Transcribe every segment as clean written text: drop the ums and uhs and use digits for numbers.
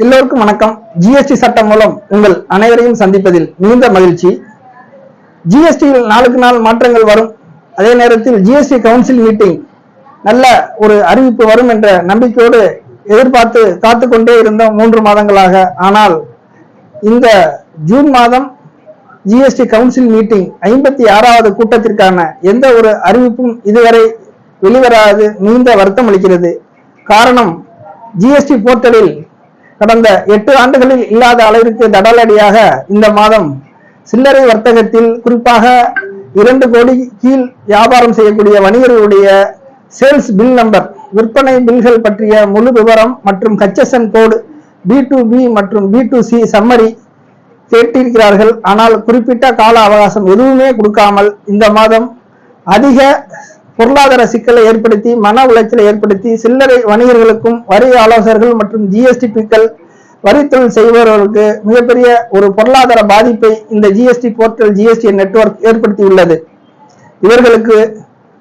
எல்லோருக்கும் வணக்கம். ஜிஎஸ்டி சட்டம் மூலம் உங்கள் அனைவரையும் சந்திப்பதில் மிகுந்த மகிழ்ச்சி. ஜிஎஸ்டியில் நாளுக்கு நாள் மாற்றங்கள் வரும். அதே நேரத்தில் ஜிஎஸ்டி கவுன்சில் மீட்டிங் நல்ல ஒரு அறிவிப்பு வரும் என்ற நம்பிக்கையோடு எதிர்பார்த்து காத்து கொண்டே இருந்தோம் 3 மாதங்களாக. ஆனால் இந்த ஜூன் மாதம் ஜிஎஸ்டி கவுன்சில் மீட்டிங் 56வது கூட்டத்திற்கான எந்த ஒரு அறிவிப்பும் இதுவரை வெளிவராது மிகுந்த வருத்தம் அளிக்கிறது. காரணம், ஜிஎஸ்டி போர்ட்டலில் கடந்த 8 ஆண்டுகளில் இல்லாத அளவிற்கு தடலடியாக இந்த மாதம் சில்லறை வர்த்தகத்தில் குறிப்பாக 2 கோடி கீழ் வியாபாரம் செய்யக்கூடிய வணிகர்களுடைய சேல்ஸ் பில் நம்பர், விற்பனை பில்கள் பற்றிய முழு விவரம் மற்றும் HSN கோடு, B2B மற்றும் B2C சம்மரி கேட்டிருக்கிறார்கள். ஆனால் குறிப்பிட்ட கால அவகாசம் எதுவுமே கொடுக்காமல் இந்த மாதம் அதிக பொருளாதார சிக்கலை ஏற்படுத்தி, மன உளைச்சலை ஏற்படுத்தி, சில்லறை வணிகர்களுக்கும் வரி ஆலோசகர்கள் மற்றும் ஜிஎஸ்டிபிக்கள் வரித்தொழில் செய்பவர்களுக்கு மிகப்பெரிய ஒரு பொருளாதார பாதிப்பை இந்த ஜிஎஸ்டி போர்ட்டல் ஜிஎஸ்டி நெட்வொர்க் ஏற்படுத்தியுள்ளது. இவர்களுக்கு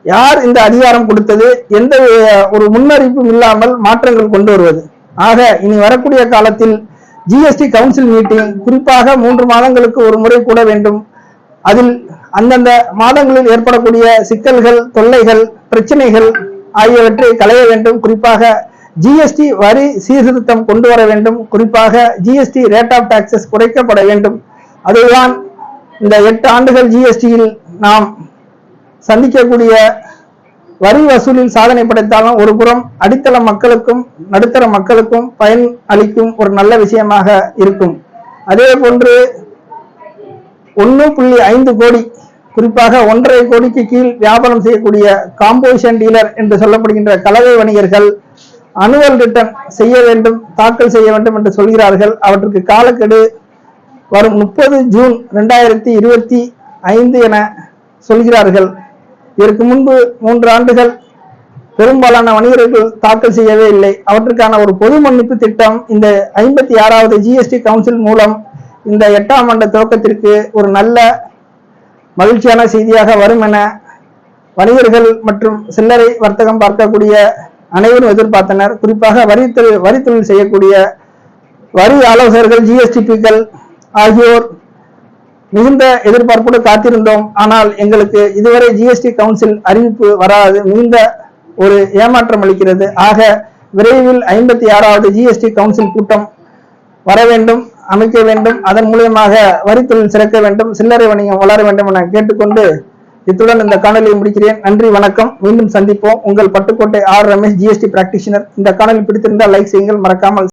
யார் இந்த அதிகாரம் கொடுத்தது? எந்த ஒரு முன்னறிவிப்பும் இல்லாமல் மாற்றங்கள் கொண்டு வருவது. ஆக இனி வரக்கூடிய காலத்தில் ஜிஎஸ்டி கவுன்சில் மீட்டிங் குறிப்பாக 3 மாதங்களுக்கு ஒரு முறை கூட வேண்டும். அதில் அந்தந்த மாதங்களில் ஏற்படக்கூடிய சிக்கல்கள், தொல்லைகள், பிரச்சனைகள் ஆகியவற்றை களைய வேண்டும். குறிப்பாக ஜிஎஸ்டி வரி சீர்திருத்தம் கொண்டு வர வேண்டும். குறிப்பாக ஜிஎஸ்டி ரேட் ஆஃப் டாக்ஸஸ் குறைக்கப்பட வேண்டும். அதுதான் இந்த 8 ஆண்டுகள் ஜிஎஸ்டியில் நாம் சந்திக்கக்கூடிய வரி வசூலில் சாதனை படைத்தாலும் ஒரு புறம் அடித்தள மக்களுக்கும் நடுத்தர மக்களுக்கும் பயன் அளிக்கும் ஒரு நல்ல விஷயமாக இருக்கும். அதே போன்று 1.5 கோடி, குறிப்பாக 1.5 கோடிக்கு கீழ் வியாபாரம் செய்யக்கூடிய காம்போசிஷன் டீலர் என்று சொல்லப்படுகின்ற கலவை வணிகர்கள் அனுவல் ரிட்டர்ன் செய்ய வேண்டும், தாக்கல் செய்ய வேண்டும் என்று சொல்கிறார்கள். அவற்றுக்கு காலக்கெடு வரும் 30 ஜூன் 2025 என சொல்கிறார்கள். இதற்கு முன்பு 3 ஆண்டுகள் பெரும்பாலான வணிகர்கள் தாக்கல் செய்யவே இல்லை. அவற்றுக்கான ஒரு பொது மன்னிப்பு திட்டம் இந்த 56வது ஜிஎஸ்டி கவுன்சில் மூலம் இந்த 8ஆம் ஆண்டு துவக்கத்திற்கு ஒரு நல்ல மகிழ்ச்சியான செய்தியாக வரும் என வணிகர்கள் மற்றும் சில்லறை வர்த்தகம் பார்க்கக்கூடிய அனைவரும் எதிர்பார்த்தனர். குறிப்பாக வரித்தொழில் செய்யக்கூடிய வரி ஆலோசகர்கள், ஜிஎஸ்டிபிக்கள் ஆகியோர் மிகுந்த எதிர்பார்ப்போடு காத்திருந்தோம். ஆனால் எங்களுக்கு இதுவரை ஜிஎஸ்டி கவுன்சில் அறிவிப்பு வராது, மிகுந்த ஒரு ஏமாற்றம் அளிக்கிறது. ஆக விரைவில் 56வது ஜிஎஸ்டி கவுன்சில் கூட்டம் வர வேண்டும், அமைக்க வேண்டும். அதன் மூலமாக வரித்தொழில் சிறக்க வேண்டும், சில்லறை வணிகம் வளர வேண்டும் என கேட்டுக்கொண்டு இத்துடன் இந்த காணொலியை முடிக்கிறேன். நன்றி, வணக்கம். மீண்டும் சந்திப்போம். உங்கள் Pattukkottai R Ramesh, GST practitioner. இந்த காணொலி பிடித்திருந்தால் லைக் செய்யுங்கள், மறக்காமல்